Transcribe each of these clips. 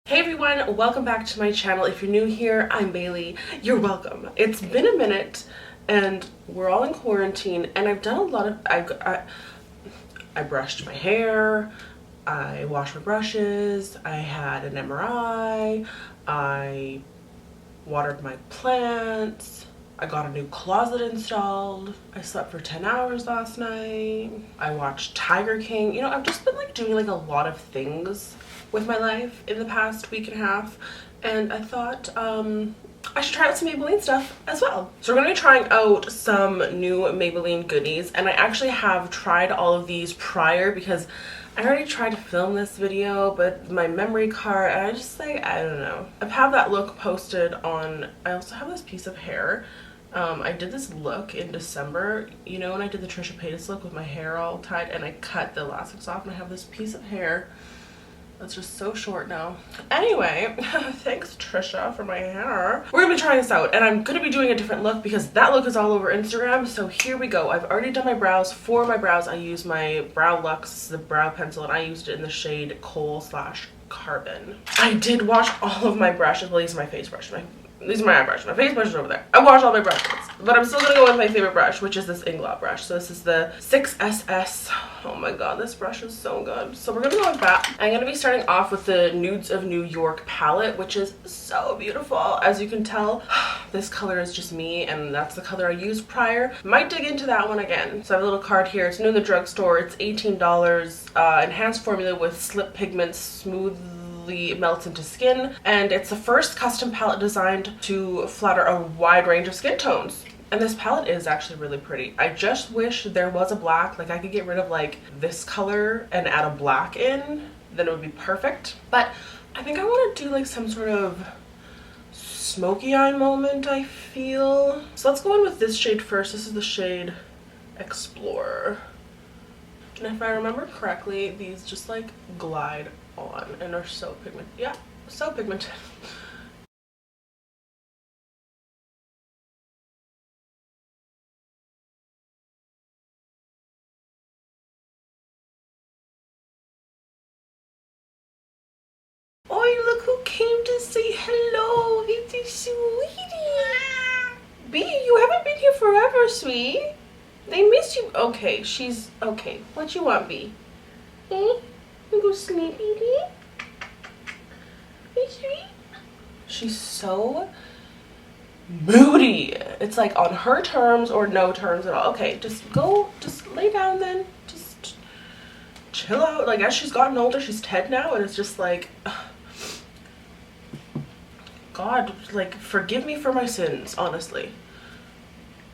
Hey everyone, welcome back to my channel. If you're new here, I'm Bailey. You're welcome. It's been a minute and we're all in quarantine and I've done a lot of, I brushed my hair, I washed my brushes, I had an MRI, I watered my plants, I got a new closet installed, I slept for 10 hours last night, I watched Tiger King. You know, I've just been like doing like a lot of things with my life in the past week and a half, and I thought I should try out some Maybelline stuff as well. So we're going to be trying out some new Maybelline goodies, and I actually have tried all of these prior because I already tried to film this video, but my memory card, I just like, I don't know. I've had that look posted on, I also have this piece of hair. I did this look in December, you know, when I did the Trisha Paytas look with my hair all tied and I cut the elastics off, and I have this piece of hair that's just so short now. Anyway, thanks Trisha for my hair. We're gonna be trying this out and I'm gonna be doing a different look because that look is all over Instagram. So here we go. I've already done my brows. For my brows, I use my Brow Luxe, the brow pencil, and I used it in the shade Coal/Carbon. I did wash all of my brushes. Well, these are my face brush. These are my eye brush. My face brush is over there. I washed all my brushes, but I'm still gonna go with my favorite brush, which is this Inglot brush. So this is the 6SS. Oh my god, this brush is so good. So we're gonna go with that. I'm gonna be starting off with the Nudes of New York palette, which is so beautiful. As you can tell, this color is just me, and that's the color I used prior. Might dig into that one again. So I have a little card here. It's new in the drugstore. It's $18. Enhanced formula with slip pigments, smooth melts into skin, and it's the first custom palette designed to flatter a wide range of skin tones. And this palette is actually really pretty. I just wish there was a black, like I could get rid of like this color and add a black in, then it would be perfect. But I think I want to do like some sort of smoky eye moment, I feel. So let's go in with this shade first. This is the shade Explorer. And if I remember correctly, these just like glide on and are so pigmented. Yeah, so pigmented. Oh, look who came to say hello. It's a sweetie. B, you haven't been here forever, sweet. They miss you. Okay, she's okay. What you want, B? You go sleepy, B? Hey, sweet. She's so moody. It's like on her terms or no terms at all. Okay, just go, just lay down then. Just chill out. Like, as she's gotten older, she's 10 now, and it's just like, God, like, forgive me for my sins, honestly.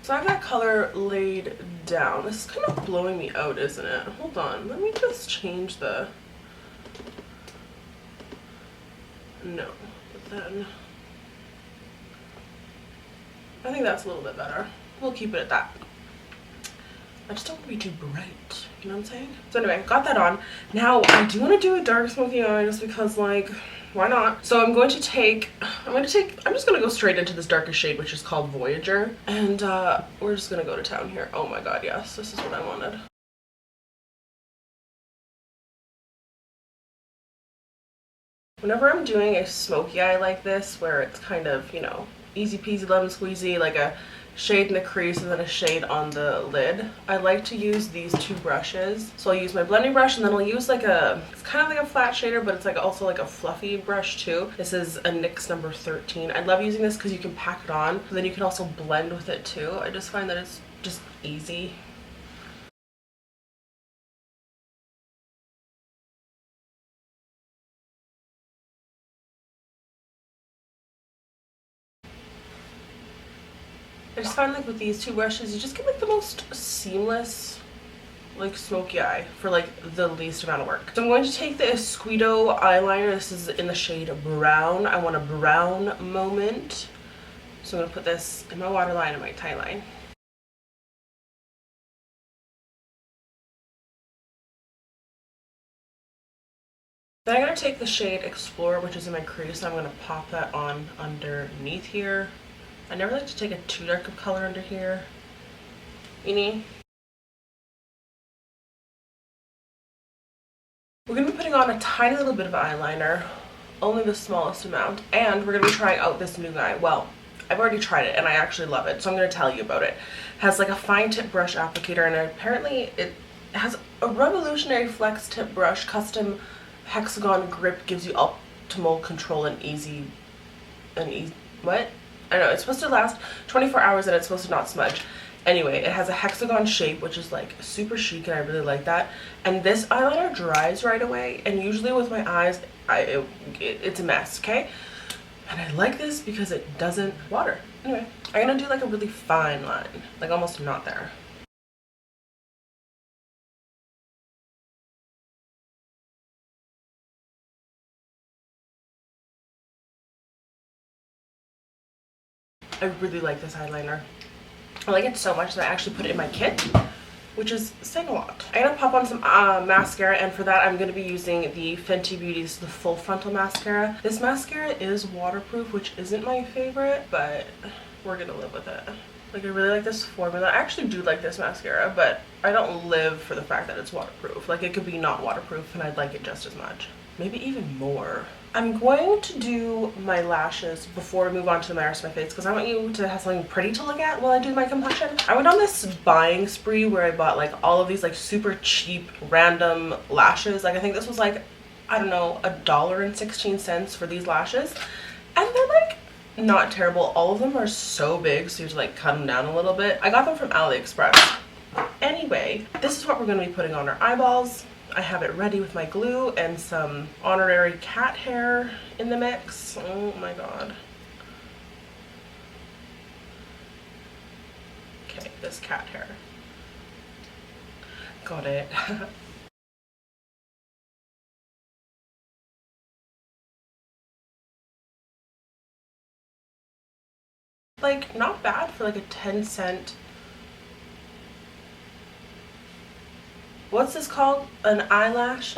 So I have that color laid down. This is kind of blowing me out, isn't it? Hold on, let me just change the, no, but then I think that's a little bit better. We'll keep it at that. I just don't want to be too bright, you know what I'm saying? So anyway, got that on. Now I do want to do a dark smoky eye just because, like, why not? So I'm just gonna go straight into this darkest shade, which is called Voyager, and we're just gonna go to town here. Oh my god, yes, this is what I wanted. Whenever I'm doing a smoky eye like this, where it's kind of, you know, easy peasy lemon squeezy, like a shade in the crease and then a shade on the lid, I like to use these two brushes. So I'll use my blending brush, and then I'll use like it's kind of like a flat shader, but it's like also like a fluffy brush too. This is a NYX number 13. I love using this because you can pack it on, but then you can also blend with it too. I just find that it's just easy. I just find like with these two brushes, you just get like the most seamless like smoky eye for like the least amount of work. So I'm going to take the Sculpt eyeliner. This is in the shade Brown. I want a brown moment. So I'm going to put this in my waterline and my tie line. Then I'm going to take the shade Explorer, which is in my crease, and I'm going to pop that on underneath here. I never like to take a too dark of color under here. We're going to be putting on a tiny little bit of eyeliner only the smallest amount. And we're gonna be trying out this new guy. Well, I've already tried it and I actually love it, so I'm gonna tell you about it. It has like a fine tip brush applicator, and apparently it has a revolutionary flex tip brush, custom hexagon grip, gives you optimal control and easy what? I don't know, it's supposed to last 24 hours and it's supposed to not smudge. Anyway, it has a hexagon shape, which is like super chic and I really like that. And this eyeliner dries right away, and usually with my eyes it's a mess, okay? And I like this because it doesn't water. Anyway, I'm gonna do like a really fine line, like almost not there. I really like this eyeliner. I like it so much that I actually put it in my kit, which is saying a lot. I'm gonna pop on some mascara, and for that I'm gonna be using the Fenty Beauty's the Full Frontal Mascara. This mascara is waterproof, which isn't my favorite, but we're gonna live with it. Like, I really like this formula. I actually do like this mascara, but I don't live for the fact that it's waterproof. Like, it could be not waterproof and I'd like it just as much. Maybe even more. I'm going to do my lashes before we move on to the rest of my face, because I want you to have something pretty to look at while I do my complexion. I went on this buying spree where I bought like all of these like super cheap random lashes. Like, I think this was like, I don't know, $1.16 for these lashes, and they're like not terrible. All of them are so big, so you have to like cut them down a little bit. I got them from AliExpress. Anyway, this is what we're going to be putting on our eyeballs. I have it ready with my glue and some honorary cat hair in the mix. Oh my god. Okay, this cat hair. Got it. Like, not bad for like a 10-cent. What's this called? An eyelash?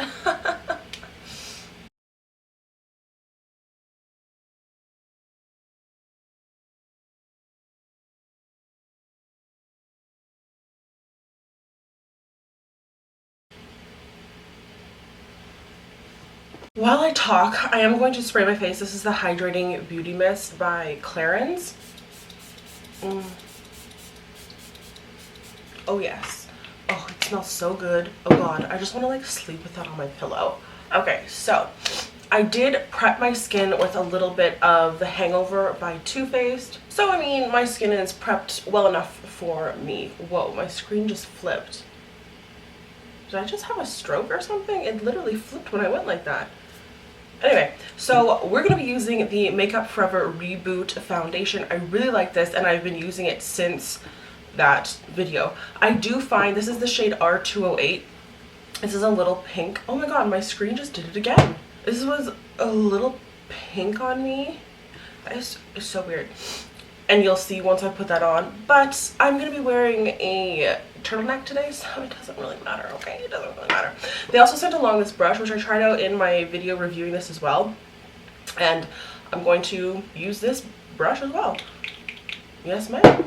While I talk, I am going to spray my face. This is the Hydrating Beauty Mist by Clarins. Oh yes. Oh, it smells so good. Oh god, I just want to like sleep with that on my pillow. Okay, so I did prep my skin with a little bit of The Hangover by Too Faced. So I mean, my skin is prepped well enough for me. Whoa, my screen just flipped. Did I just have a stroke or something? It literally flipped when I went like that. Anyway, so we're going to be using the Makeup Forever Reboot Foundation. I really like this, and I've been using it since that video. I do find this is the shade R208. This is a little pink. Oh my god, my screen just did it again. This was a little pink on me. It's so weird. And you'll see once I put that on. But I'm going to be wearing a turtleneck today, so it doesn't really matter, okay? It doesn't really matter. They also sent along this brush, which I tried out in my video reviewing this as well. And I'm going to use this brush as well. Yes, ma'am.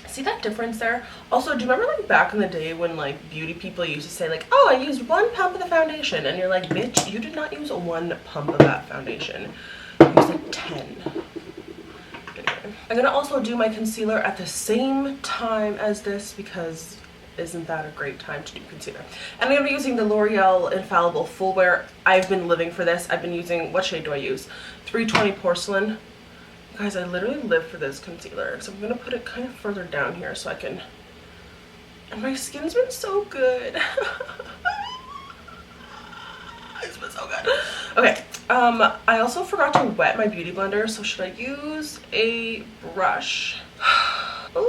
See that difference there? Also, do you remember like back in the day when like beauty people used to say like, oh, I used 1 pump of the foundation, and you're like, bitch, you did not use 1 pump of that foundation. You used like 10. Anyway, I'm gonna also do my concealer at the same time as this, because isn't that a great time to do concealer? And I'm gonna be using the L'Oreal Infallible Full Wear. I've been living for this. I've been using, what shade do I use? 320 Porcelain. Guys, I literally live for this concealer, so I'm gonna put it kind of further down here so I can, and my skin's been so good. It's been so good. Okay, I also forgot to wet my beauty blender, so should I use a brush? Ooh.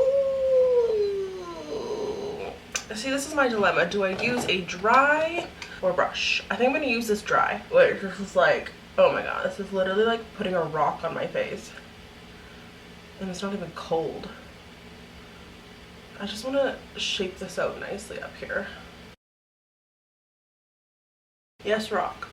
See, this is my dilemma. Do I use a dry or brush? I think I'm gonna use this dry. Wait, this is like, oh my god, this is literally like putting a rock on my face. And it's not even cold. I just want to shape this out nicely up here. Yes, rock.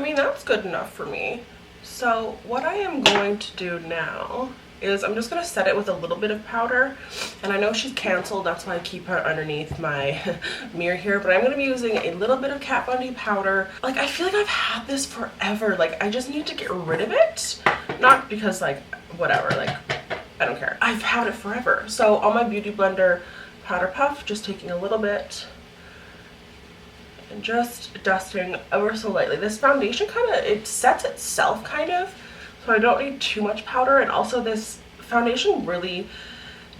mean, that's good enough for me. So what I am going to do now is I'm just going to set it with a little bit of powder. And I know she's canceled, that's why I keep her underneath my mirror here. But I'm going to be using a little bit of Kat Von D powder. Like, I feel like I've had this forever. Like, I just need to get rid of it. Not because, like, whatever, like, I don't care. I've had it forever. So on my Beauty Blender powder puff, just taking a little bit and just dusting ever so lightly. This foundation kind of, it sets itself kind of, so I don't need too much powder. And also this foundation really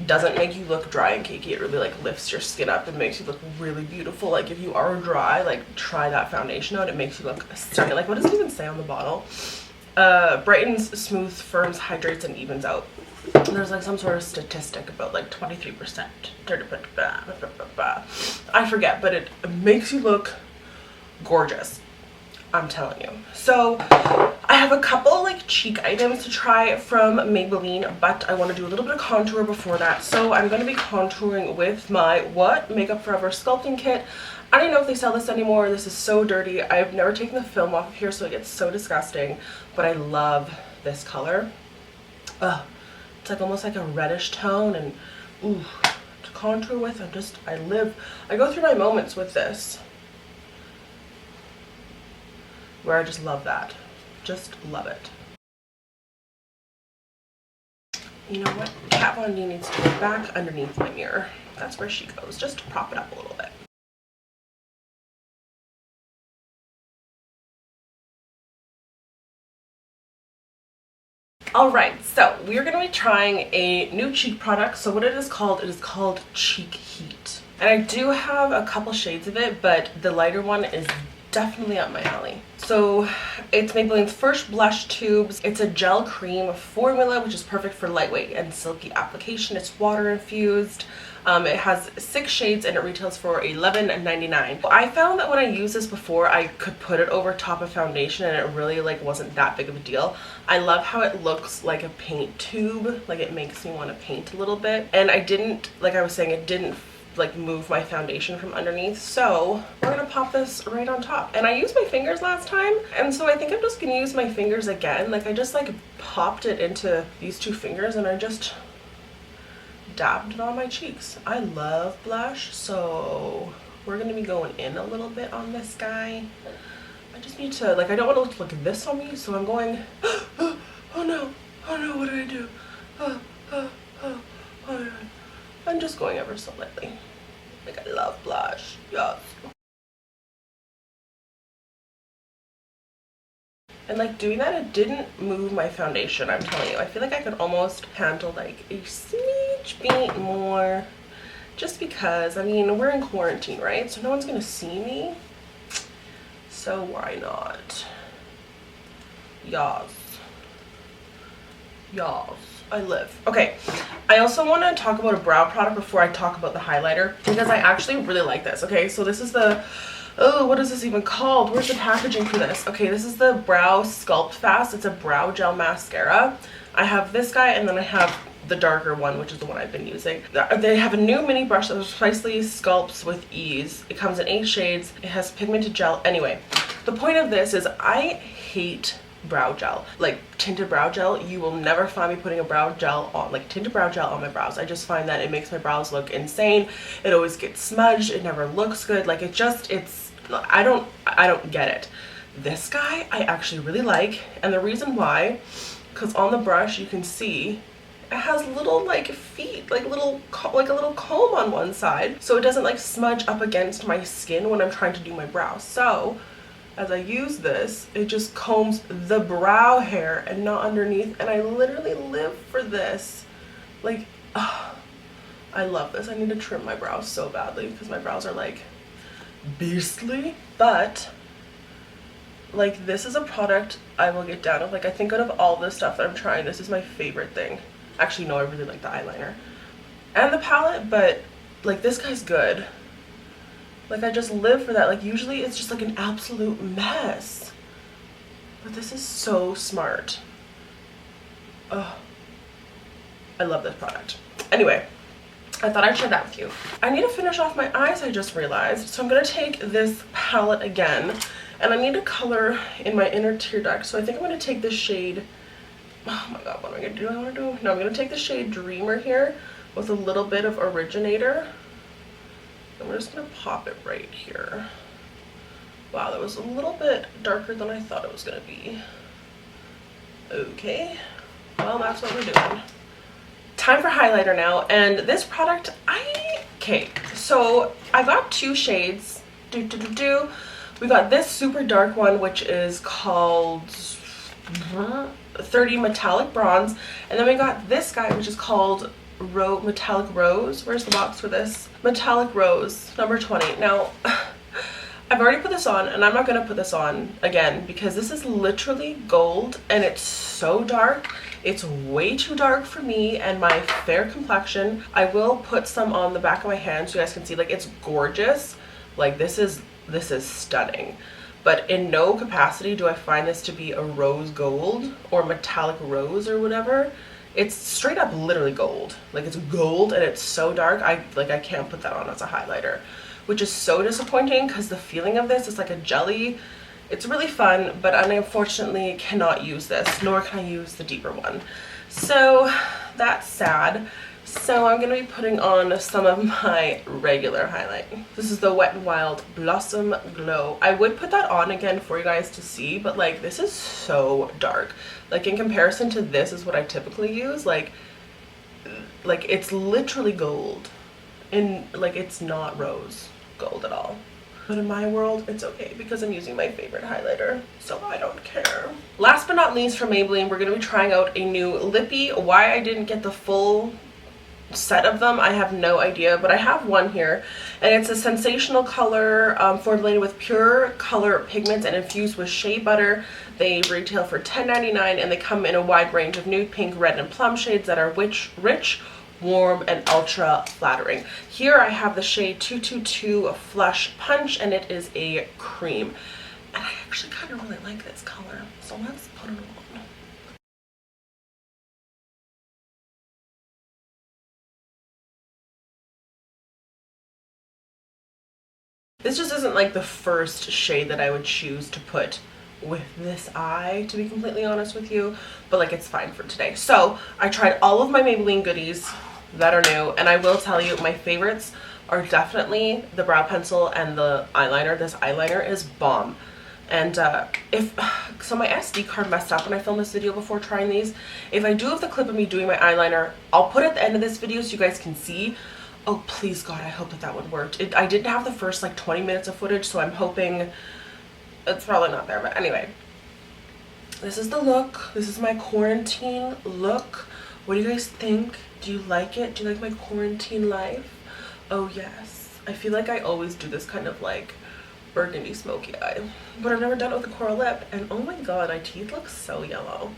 doesn't make you look dry and cakey. It really like lifts your skin up and makes you look really beautiful. Like if you are dry, like try that foundation out. It makes you look stunning. Like what does it even say on the bottle? Brightens, smooths, firms, hydrates, and evens out. And there's like some sort of statistic about like 23%, 30%, I forget, but it makes you look gorgeous, I'm telling you. So I have a couple like cheek items to try from Maybelline, but I want to do a little bit of contour before that. So I'm going to be contouring with my What Makeup Forever sculpting kit. I don't know if they sell this anymore. This is so dirty. I've never taken the film off of here, so it gets so disgusting, but I love this color. Ugh. It's like almost like a reddish tone, and ooh, to contour with, I go through my moments with this where I just love that. Just love it. You know what? Kat Von D needs to go back underneath my mirror. That's where she goes, just to prop it up a little bit. Alright, so we are going to be trying a new cheek product. So what it is called Cheek Heat. And I do have a couple shades of it, but the lighter one is definitely up my alley. So it's Maybelline's first blush tubes. It's a gel cream formula, which is perfect for lightweight and silky application. It's water infused. It has 6 shades and it retails for $11.99. I found that when I used this before, I could put it over top of foundation and it really like wasn't that big of a deal. I love how it looks like a paint tube. Like it makes me want to paint a little bit. And I didn't, like I was saying, it didn't like move my foundation from underneath. So we're gonna pop this right on top. And I used my fingers last time, and so I think I'm just gonna use my fingers again. Like I just like popped it into these 2 fingers and I just dabbed it on my cheeks. I love blush, so we're gonna be going in a little bit on this guy. I just need to, like, I don't want to look like this on me, so I'm going, oh no, what did I do? Oh no. I'm just going ever so lightly. Like, I love blush, yes. And like doing that, it didn't move my foundation, I'm telling you. I feel like I could almost handle like a smidge bit more, just because, I mean, we're in quarantine, right? So no one's gonna see me. So why not? Yas. I live. Okay, I also want to talk about a brow product before I talk about the highlighter, because I actually really like this. Okay, so this is the, oh, what is this even called? Where's the packaging for this? Okay, this is the Brow Sculpt Fast. It's a brow gel mascara. I have this guy, and then I have the darker one, which is the one I've been using. They have a new mini brush that precisely sculpts with ease. It comes in 8 shades. It has pigmented gel. Anyway, the point of this is I hate brow gel, like tinted brow gel. You will never find me putting a brow gel on, like tinted brow gel on my brows. I just find that it makes my brows look insane. It always gets smudged. It never looks good. Like I don't get it. This guy I actually really like, and the reason why, because on the brush you can see it has little like feet, like a little comb on one side, so it doesn't like smudge up against my skin when I'm trying to do my brows. So as I use this, it just combs the brow hair and not underneath, and I literally live for this. Like, oh, I love this. I need to trim my brows so badly because my brows are like beastly. But like, this is a product I will get down with. Like, I think out of all the stuff that I'm trying, this is my favorite thing. Actually, no, I really like the eyeliner and the palette, but like, this guy's good. Like, I just live for that. Like, usually it's just like an absolute mess, but this is so smart. Oh, I love this product. Anyway, I thought I'd share that with you. I need to finish off my eyes, I just realized. So I'm gonna take this palette again, And I need a color in my inner tear duct, so I think I'm going to take this shade, oh my god, what am I going to do? No, I'm going to take the shade Dreamer here with a little bit of Originator. And we're just going to pop it right here. Wow, that was a little bit darker than I thought it was going to be. Okay, well, that's what we're doing. Time for highlighter now, and this product, okay, so I got two shades. We got this super dark one, which is called 30 Metallic Bronze, and then we got this guy, which is called Metallic Rose. Where's the box for this? Metallic Rose, number 20. Now, I've already put this on, and I'm not going to put this on again because this is literally gold, and it's so dark. It's way too dark for me and my fair complexion. I will put some on the back of my hand so you guys can see. Like, it's gorgeous. Like, this is stunning. But in no capacity do I find this to be a rose gold or metallic rose or whatever. It's straight up literally gold. Like, it's gold and it's so dark. I can't put that on as a highlighter, which is so disappointing because the feeling of this is like a jelly. It's really fun, but I unfortunately cannot use this, nor can I use the deeper one. So that's sad. So I'm going to be putting on some of my regular highlight. This is the Wet n Wild Blossom Glow. I would put that on again for you guys to see, but like, this is so dark. Like, in comparison to this is what I typically use. Like it's literally gold, and like, it's not rose gold at all. But in my world, it's okay because I'm using my favorite highlighter, so I don't care. Last but not least, for Maybelline, we're going to be trying out a new lippy. Why I didn't get the full set of them, I have no idea, but I have one here, and it's a sensational color formulated with pure color pigments and infused with shea butter. They retail for $10.99, and they come in a wide range of nude, pink, red, and plum shades that are rich, warm, and ultra flattering. Here I have the shade 222 Flush Punch, and it is a cream, and I actually kind of really like this color, so let's put it on. This just isn't like the first shade that I would choose to put with this eye, to be completely honest with you, but like, it's fine for today. So I tried all of my Maybelline goodies that are new, and I will tell you my favorites are definitely the brow pencil and the eyeliner. This eyeliner is bomb. And so my SD card messed up when I filmed this video before trying these. If I do have the clip of me doing my eyeliner, I'll put it at the end of this video so you guys can see. Oh, please God, I hope that would work. I didn't have the first like 20 minutes of footage, so I'm hoping it's probably not there. But anyway, this is the look. This is my quarantine look. What do you guys think? Do you like it? Do you like my quarantine life? Oh yes. I feel like I always do this kind of like burgundy smoky eye, but I've never done it with a coral lip, and oh my God, my teeth look so yellow.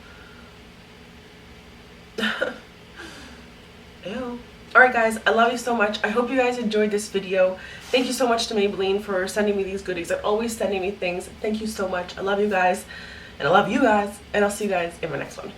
Ew. Alright guys, I love you so much. I hope you guys enjoyed this video. Thank you so much to Maybelline for sending me these goodies and always sending me things. Thank you so much. I love you guys, and I love you guys, and I'll see you guys in my next one.